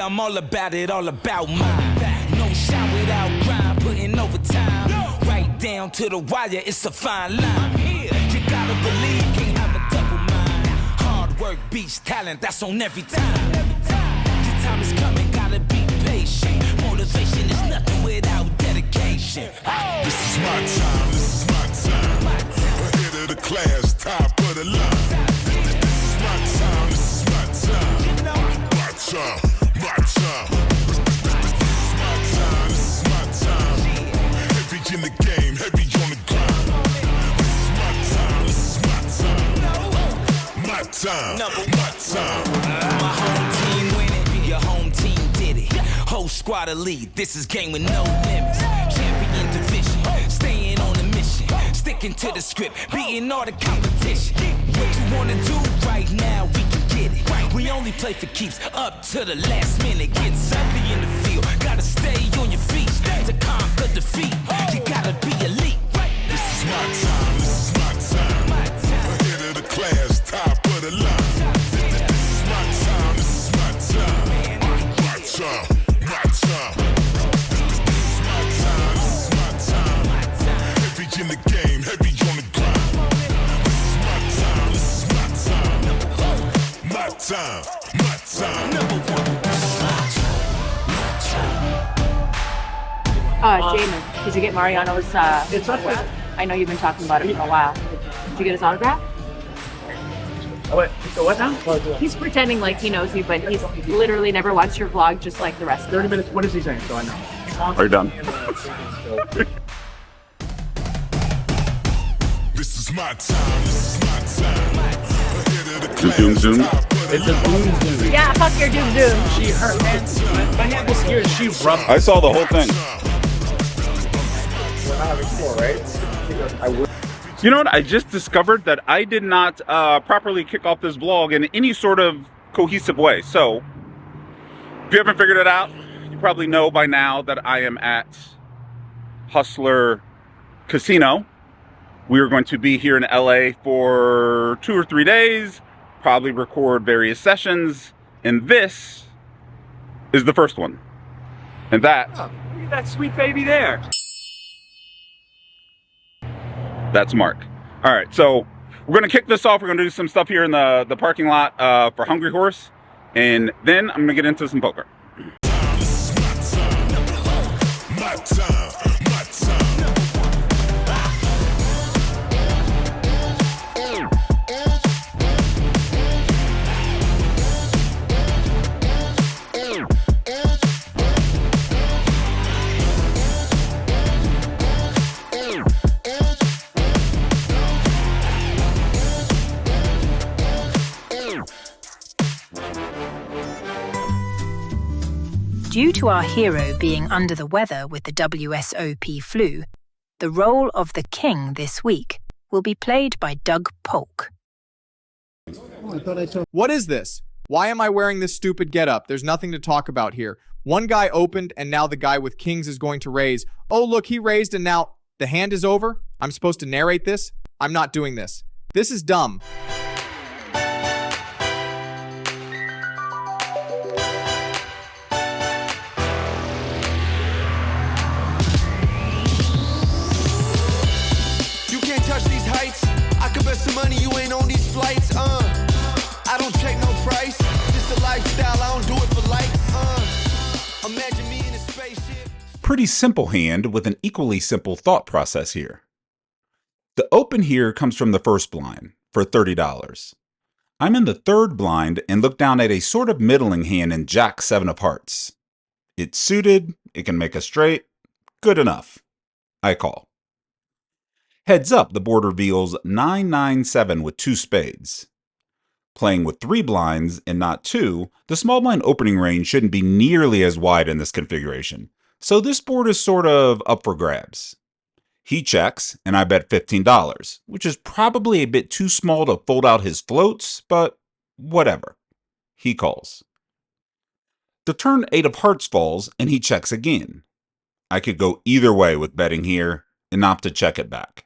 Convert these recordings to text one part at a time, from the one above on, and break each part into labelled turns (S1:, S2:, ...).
S1: I'm all about it, all about mine. No shot without grind, putting overtime. Right down to the wire, it's a fine line. You gotta believe, can't have a double mind. Hard work beats talent, that's on every time. Your time is coming, gotta be patient. Motivation is nothing without dedication.
S2: This is my time, this is my time. Ahead of the class, top of the line. This is my time, this is my time. My time, my time. This is my time, this is my time. Heavy in the game, heavy on the grind. This is my time, this is my time. My time, my time.
S1: My home team winning, your home team did it. Whole squad elite, this is game with no limits. Champion division, staying on a mission. Sticking to the script, beating all the competition. What you wanna do right now, we can get it. We only play for keeps, up to the last minute. Gets ugly in the field, gotta stay on your feet. To conquer defeat, you gotta be elite.
S2: This is my time, this is my time. Ahead of the class, top of the line. This is my time, this is my time. My time, my time. This is my time, this is my time. Heavy in the game, heavy on the grind. This is my time, this is my time. My time, my time.
S3: Jamin, did you get Mariano's
S4: It's up there.
S3: I know you've been talking about it for a while. Did you get his autograph?
S4: What? So what now?
S3: He's pretending like he knows you, but he's literally never watched your vlog just like the rest of
S4: 30
S3: us.
S4: minutes. What is he saying? So I know.
S5: Are you done?
S2: This is my time, this is my time. Ahead of the class,
S5: Zoom, zoom.
S2: top of the
S4: It's a boom zoom.
S3: Yeah, fuck your doom doom.
S4: She, her hand, my hand was here. She rubbed.
S5: I saw the whole thing.
S4: We're not having four, right? I would.
S5: You know what? I just discovered that I did not properly kick off this vlog in any sort of cohesive way. So, if you haven't figured it out, you probably know by now that I am at Hustler Casino. We are going to be here in LA for 2 or 3 days, probably record various sessions, and this is the first one. And that,
S4: Look at that sweet baby there.
S5: that's Mark. All right, so we're gonna kick this off. We're gonna do some stuff here in the parking lot for Hungry Horse, and then I'm gonna get into some poker.
S2: This is my time, my time, my time.
S6: Due to our hero being under the weather with the WSOP flu, the role of the king this week will be played by Doug Polk.
S7: What is this? Why am I wearing this stupid getup? There's nothing to talk about here. One guy opened, and now the guy with kings is going to raise. Oh, look, he raised, and now the hand is over? I'm supposed to narrate this? I'm not doing this. This is dumb.
S8: You can't touch these heights. I could bet some money you ain't on these flights. I don't check no price. This a lifestyle. I don't do it for likes. Imagine me in a spaceship.
S5: Pretty simple hand with an equally simple thought process here. The open here comes from the first blind for $30. I'm in the third blind and look down at a sort of middling hand in Jack 7 of hearts. It's suited, it can make a straight, good enough. I call. Heads up, the board reveals 9-9-7 with 2 spades. Playing with 3 blinds and not 2, the small blind opening range shouldn't be nearly as wide in this configuration, so this board is sort of up for grabs. He checks, and I bet $15, which is probably a bit too small to fold out his floats, but whatever. He calls. The turn 8 of hearts falls, and he checks again. I could go either way with betting here, and opt to check it back.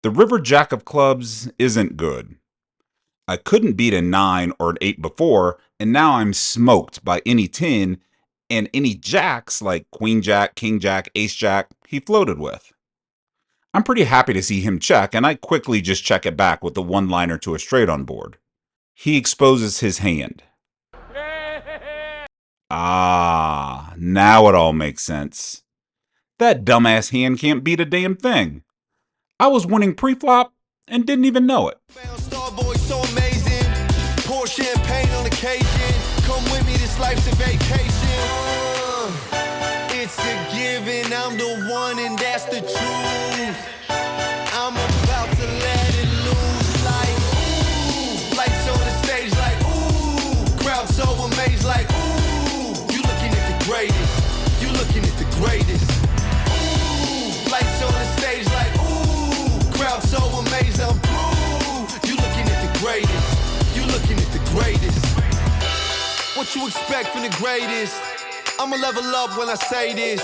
S5: The river jack of clubs isn't good. I couldn't beat a 9 or an 8 before, and now I'm smoked by any 10 and any jacks like Queen Jack, King Jack, Ace Jack he floated with. I'm pretty happy to see him check, and I quickly just check it back with the one-liner to a straight on board. He exposes his hand. Ah, now it all makes sense. That dumbass hand can't beat a damn thing. I was winning pre-flop and didn't even know it.
S8: Starboy so amazing. Pour champagne on occasion. Come with me, this life's a vacation. It's a given, I'm the one and that's the truth. I'm about to let it loose like ooh. Lights on the stage like ooh. Crowd so amazed like ooh. You looking at the greatest. You looking at the greatest. Ooh. Lights on the stage like ooh. Crowd so amazed I'm through. You looking at the greatest. You looking at the greatest. What you expect from the greatest? I'ma level up when I say this.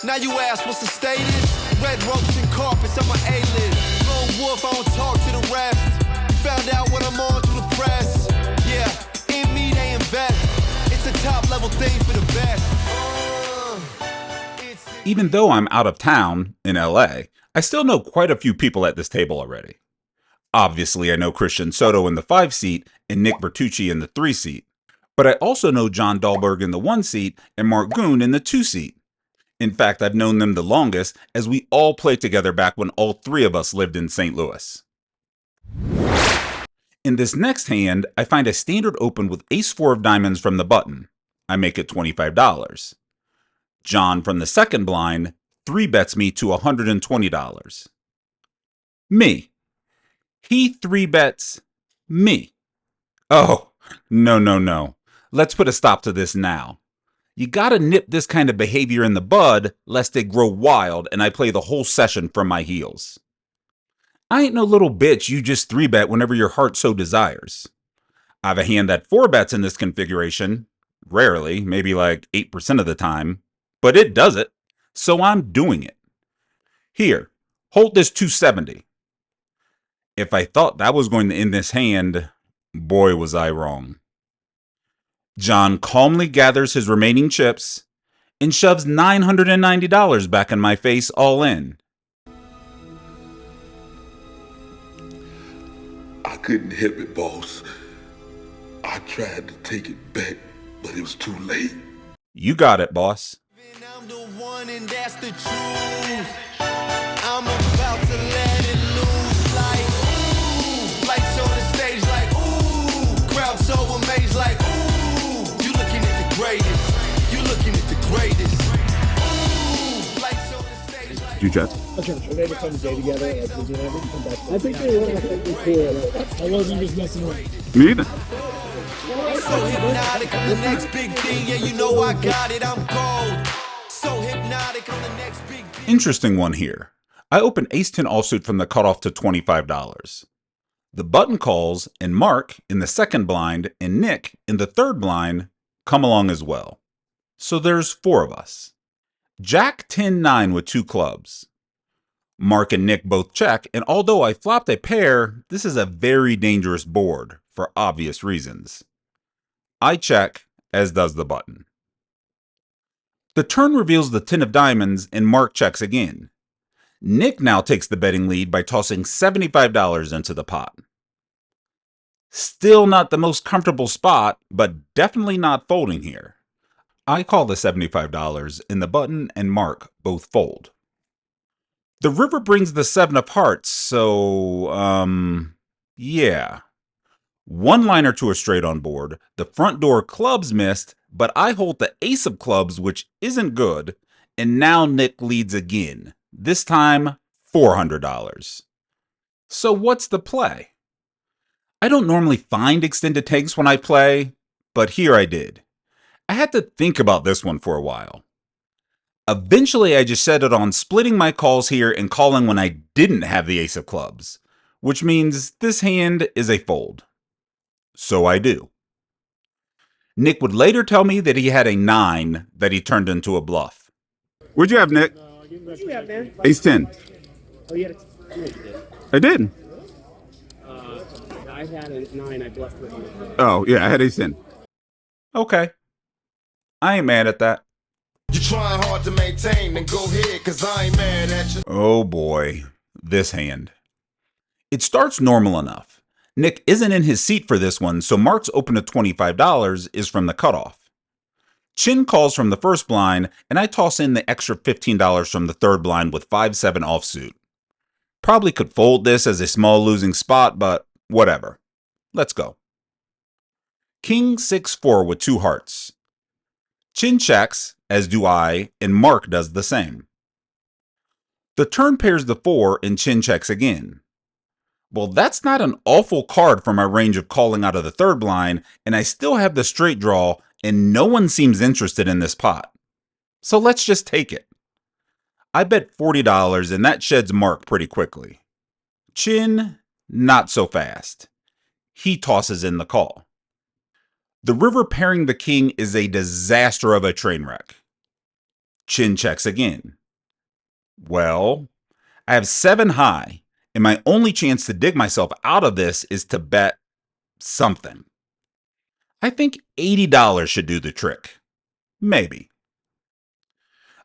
S8: Now you ask what's the status? Red ropes and carpets, I'm an A-list. Lone wolf, I don't talk to the rest. Found out what I'm on through the press. Yeah, in me they invest. It's a top level thing for the best.
S5: Even though I'm out of town in LA, I still know quite a few people at this table already. Obviously, I know Christian Soto in the 5 seat and Nick Bertucci in the 3 seat. But I also know John Dahlberg in the 1 seat and Mark Goon in the 2 seat. In fact, I've known them the longest, as we all played together back when all 3 of us lived in St. Louis. In this next hand, I find a standard open with ace-4 of diamonds from the button. I make it $25. John from the second blind 3-bets me to $120. Me. He 3-bets me. Oh, no. Let's put a stop to this now. You gotta nip this kind of behavior in the bud, lest it grow wild and I play the whole session from my heels. I ain't no little bitch you just 3-bet whenever your heart so desires. I have a hand that 4-bets in this configuration, rarely, maybe like 8% of the time, but it does it, so I'm doing it. Here, hold this 270. If I thought that was going to end this hand, boy was I wrong. John calmly gathers his remaining chips and shoves $990 back in my face all in.
S2: I couldn't help it, boss. I tried to take it back, but it was too late.
S5: You got it, boss.
S8: I'm the one and that's the truth. I'm about to let it loose like ooh. Lights on the stage like ooh. Crowd so amazed like ooh. You looking at the greatest. You looking at the greatest. Ooh. Lights on the stage like
S5: You jet.
S9: Okay, are they to come stay together? Like, did you ever come back? I think they were. I think they cool. I wasn't just messing with.
S5: Me either.
S8: so hypnotic. I'm the next big thing. Yeah, you know I got it. I'm gold. So hypnotic. I'm the next big thing.
S5: Interesting one here. I open ace-10 offsuit from the cutoff to $25. The button calls, and Mark in the second blind and Nick in the third blind come along as well. So there's 4 of us. Jack 10-9 with 2 clubs. Mark and Nick both check, and although I flopped a pair, this is a very dangerous board for obvious reasons. I check, as does the button. The turn reveals the 10 of diamonds, and Mark checks again. Nick now takes the betting lead by tossing $75 into the pot. Still not the most comfortable spot, but definitely not folding here. I call the $75, and the button and Mark both fold. The river brings the 7 of hearts, so, yeah. One liner to a straight on board, the front door clubs missed, but I hold the ace of clubs, which isn't good, and now Nick leads again. This time, $400. So what's the play? I don't normally find extended takes when I play, but here I did. I had to think about this one for a while. Eventually, I just settled on splitting my calls here and calling when I didn't have the ace of clubs, which means this hand is a fold. So I do. Nick would later tell me that he had a 9 that he turned into a bluff. What'd you have, Nick?
S9: What'd you have, man?
S5: Ace-10.
S9: Oh, you had a... Yeah, you did.
S5: I did.
S9: I had a 9. I bluffed with you.
S5: Oh, yeah, I had ace-10. Okay. I ain't mad at that.
S8: You're trying hard to maintain, then go ahead, cause I ain't mad at you.
S5: Oh boy, this hand. It starts normal enough. Nick isn't in his seat for this one, so Mark's open to $25 is from the cutoff. Chin calls from the first blind, and I toss in the extra $15 from the third blind with 5-7 offsuit. Probably could fold this as a small losing spot, but whatever. Let's go. King 6-4 with 2 hearts. Chin checks, as do I, and Mark does the same. The turn pairs the 4 and Chin checks again. Well, that's not an awful card for my range of calling out of the third blind, and I still have the straight draw, and no one seems interested in this pot. So let's just take it. I bet $40, and that sheds Mark pretty quickly. Chin, not so fast. He tosses in the call. The river pairing the king is a disaster of a train wreck. Chin checks again. Well, I have 7 high, and my only chance to dig myself out of this is to bet something. I think $80 should do the trick. Maybe.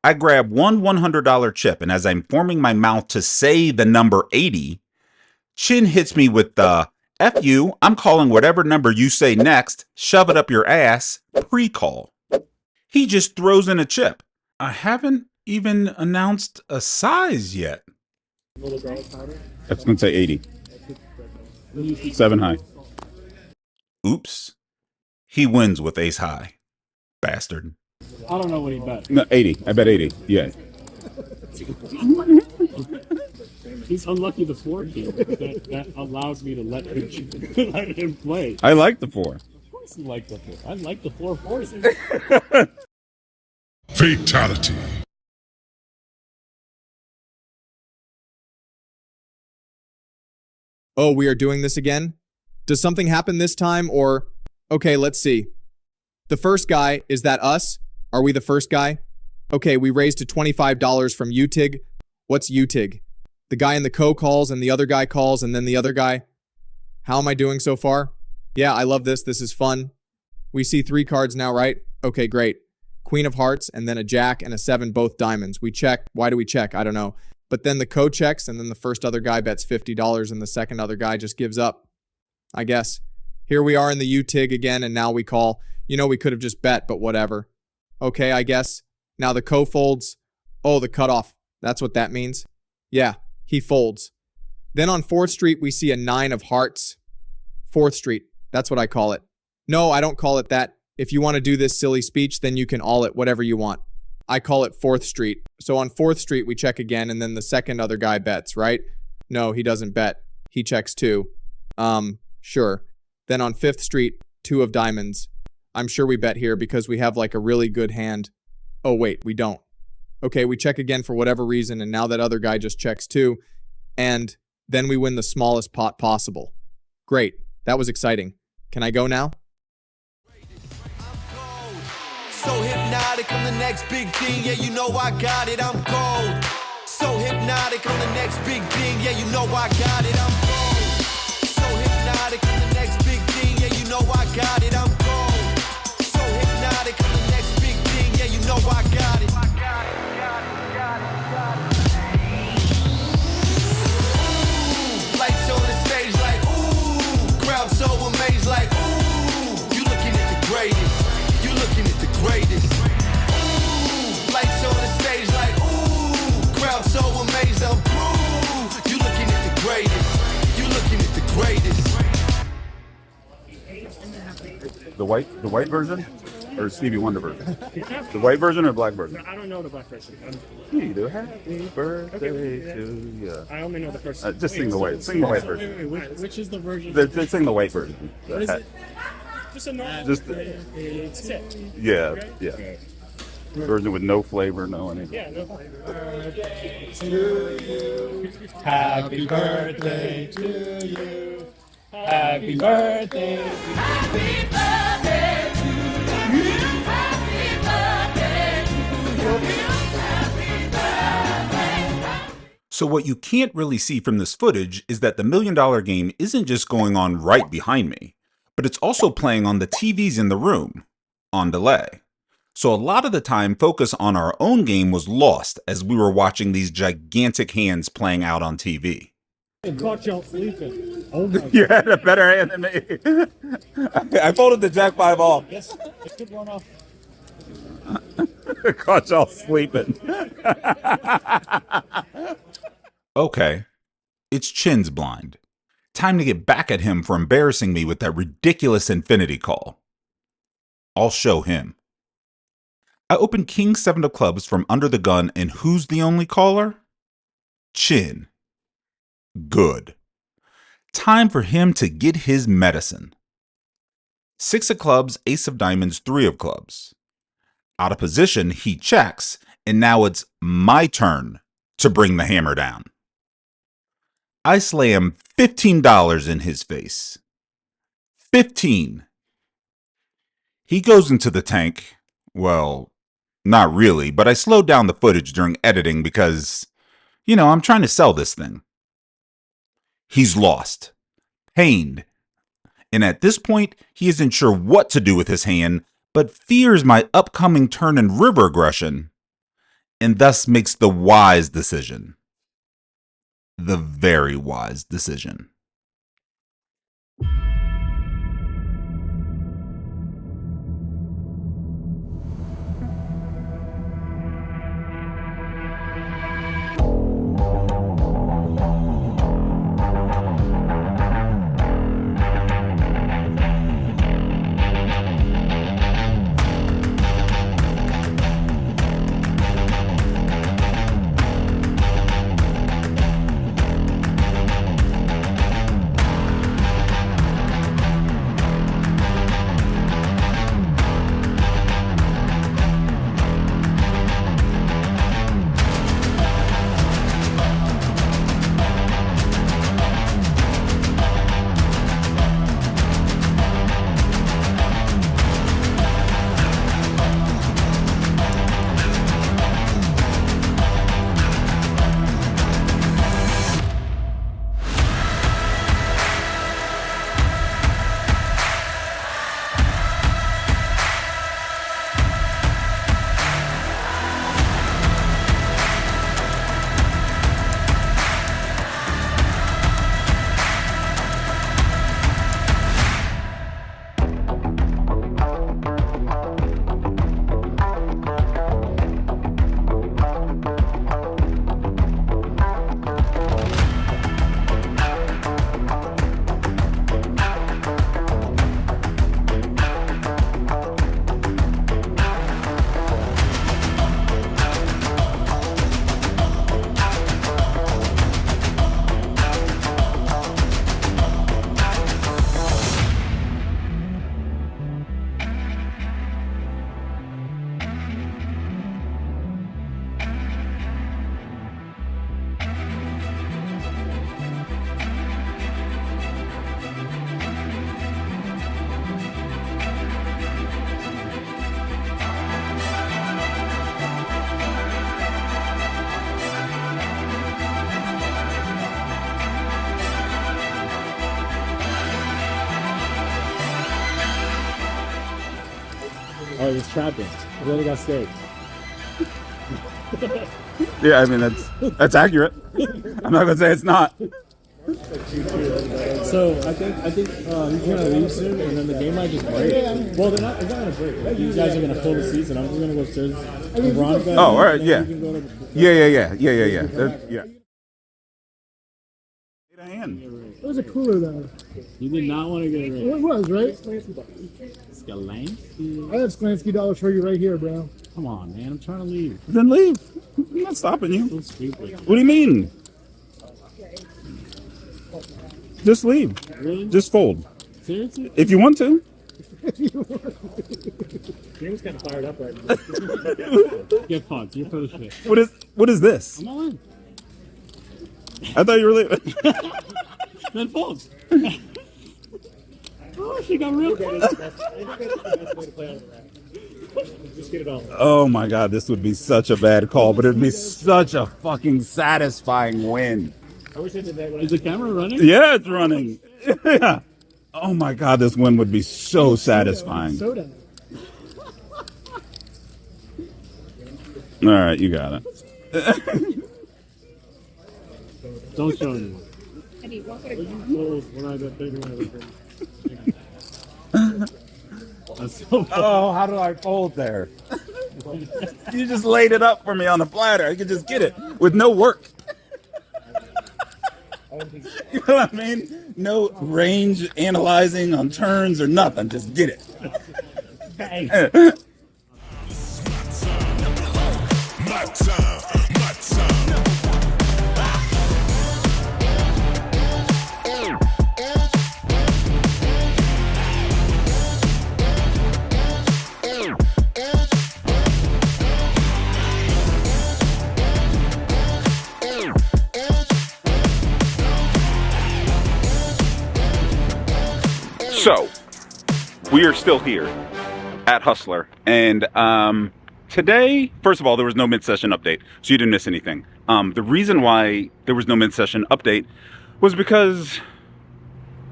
S5: I grab one $100 chip, and as I'm forming my mouth to say the number 80, Chin hits me with the F you, I'm calling whatever number you say next, shove it up your ass, pre-call. He just throws in a chip. I haven't even announced a size yet.
S10: That's going to say 80. 7 high.
S5: Oops. He wins with ace high. Bastard.
S9: I don't know what he bet.
S10: No, 80. I bet 80. Yeah.
S9: He's unlucky the 4 game. That allows me to let him play.
S10: I like the 4.
S9: Of course you like the 4. I like the 4 forces.
S2: Fatality.
S7: Oh, we are doing this again? Does something happen this time, or... Okay, let's see. The first guy, is that us? Are we the first guy? Okay, we raised to $25 from UTIG. What's UTIG? The guy in the calls, and the other guy calls, and then the other guy. How am I doing so far? Yeah, I love this. This is fun. We see 3 cards now, right? Okay, great. Queen of hearts, and then a jack and a 7, both diamonds. We check. Why do we check? I don't know. But then the checks, and then the first other guy bets $50, and the second other guy just gives up. I guess. Here we are in the UTIG again, and now we call. You know, we could have just bet, but whatever. Okay, I guess. Now the folds. Oh, the cutoff. That's what that means? Yeah, he folds. Then on 4th Street, we see a 9 of hearts. 4th Street. That's what I call it. No, I don't call it that. If you want to do this silly speech, then you can all it whatever you want. I call it 4th Street. So on 4th Street, we check again, and then the second other guy bets, right? No, he doesn't bet. He checks 2. Sure. Then on 5th Street, 2 of diamonds. I'm sure we bet here because we have like a really good hand. Oh, wait, we don't. Okay, we check again for whatever reason, and now that other guy just checks 2. And then we win the smallest pot possible. Great. That was exciting. Can I go now?
S8: So hypnotic, I'm the next big thing. Yeah, you know I got it, I'm gold. So hypnotic, I'm the next big thing. Yeah, you know I got it, I'm gold. So hypnotic, I'm the next big thing. Yeah, you know I got it, I'm gold. So hypnotic, I'm the next big thing. Yeah, you know I got it. Lights on the stage like ooh, crowd so amazed like ooh. You looking at the greatest. You looking at the greatest. Ooh, lights on the stage like ooh, crowd so amazed I'm through. You looking at the greatest. You looking at the greatest.
S10: The white version? Or Stevie Wonder version? The white version or black version?
S9: I don't know the black version.
S10: Either happy birthday to you.
S9: I only know the first.
S10: Just sing the white. Sing the white version.
S9: Which is the version?
S10: They sing the white version.
S9: What is it? Just a normal.
S10: Just
S9: it's it.
S10: yeah,
S9: Okay?
S10: yeah.
S9: Okay.
S10: Version with no flavor, no anything.
S9: Yeah, no birthday to you. Happy birthday to you. Happy birthday. Happy birthday to you. Happy birthday to you. Happy birthday.
S5: So what you can't really see from this footage is that the $1 million game isn't just going on right behind me, but it's also playing on the TVs in the room. on delay. So a lot of the time, focus on our own game was lost as we were watching these gigantic hands playing out on TV.
S9: I caught y'all sleeping. Oh my God.
S10: You had a better hand than me. I folded the Jack 5 off.
S9: Yes, it could run off.
S10: Caught y'all sleeping.
S5: Okay, it's Chin's blind. Time to get back at him for embarrassing me with that ridiculous infinity call. I'll show him. I open King 7 of clubs from under the gun, and who's the only caller? Chin. Good. Time for him to get his medicine. 6 of clubs, ace of diamonds, 3 of clubs. Out of position, he checks, and now it's my turn to bring the hammer down. I slam $15 in his face. 15. He goes into the tank. Well, not really, but I slowed down the footage during editing because, I'm trying to sell this thing. He's lost, pained, and at this point, he isn't sure what to do with his hand, but fears my upcoming turn in river aggression, and thus makes the wise decision. The very wise decision.
S9: Oh, it was trapping. I really got steak.
S10: Yeah, I mean that's accurate. I'm not gonna say it's not.
S9: So I think he's gonna leave soon, and then the game might just break. Well, it's not gonna break. You guys are gonna pull the season. I'm just gonna go upstairs.
S10: Oh, all right, yeah. Yeah.
S11: It was a cooler though.
S9: You did not want to get it right.
S11: Well, it was, right?
S9: Skalansky?
S11: I have Sklansky dollars for you right here, bro.
S9: Come on, man. I'm trying to leave.
S10: Then leave. I'm not stopping you.
S9: So stupid.
S10: What do you mean? Just leave.
S9: Really?
S10: Just fold.
S9: Seriously?
S10: If you want to.
S9: James kind of fired up right now. Get fucked. You're full of shit.
S10: What is this?
S9: I'm all in.
S10: I thought you were leaving.
S9: Then fold. Oh, she got real close. Just get it all.
S10: Oh my god, this would be such a bad call, but it'd be such a fucking satisfying win.
S9: I wish I did that. Is the camera running?
S10: Yeah, it's running. Yeah. Oh my god, this win would be so satisfying.
S11: Soda.
S5: All right, you got it.
S9: Don't show anyone. When I got bigger, that's so funny.
S5: Oh, how do I fold there? You just laid it up for me on a platter. I could just get it with no work. You know what I mean? No range analyzing on turns or nothing. Just get it.
S2: My time, my time.
S5: So, we are still here at Hustler, and today, first of all, there was no mid-session update, so you didn't miss anything. The reason why there was no mid-session update was because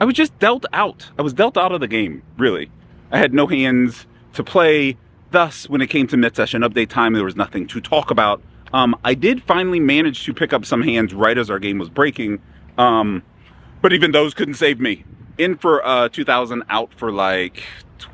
S5: I was just dealt out. I was dealt out of the game, really. I had no hands to play, thus, when it came to mid-session update time, there was nothing to talk about. I did finally manage to pick up some hands right as our game was breaking, but even those couldn't save me. In for 2,000, out for like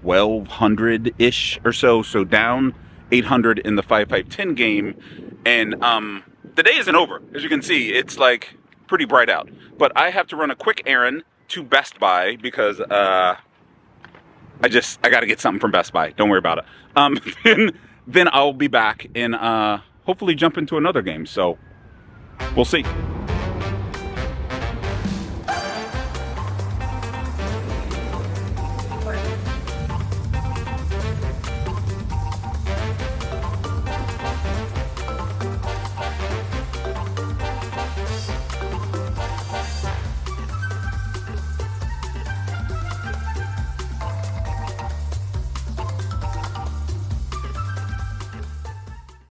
S5: 1,200-ish or so, so down 800 in the 5-5-10 game, and the day isn't over. As you can see, it's like pretty bright out. But I have to run a quick errand to Best Buy because I got to get something from Best Buy. Don't worry about it. Then I'll be back and hopefully jump into another game. So we'll see.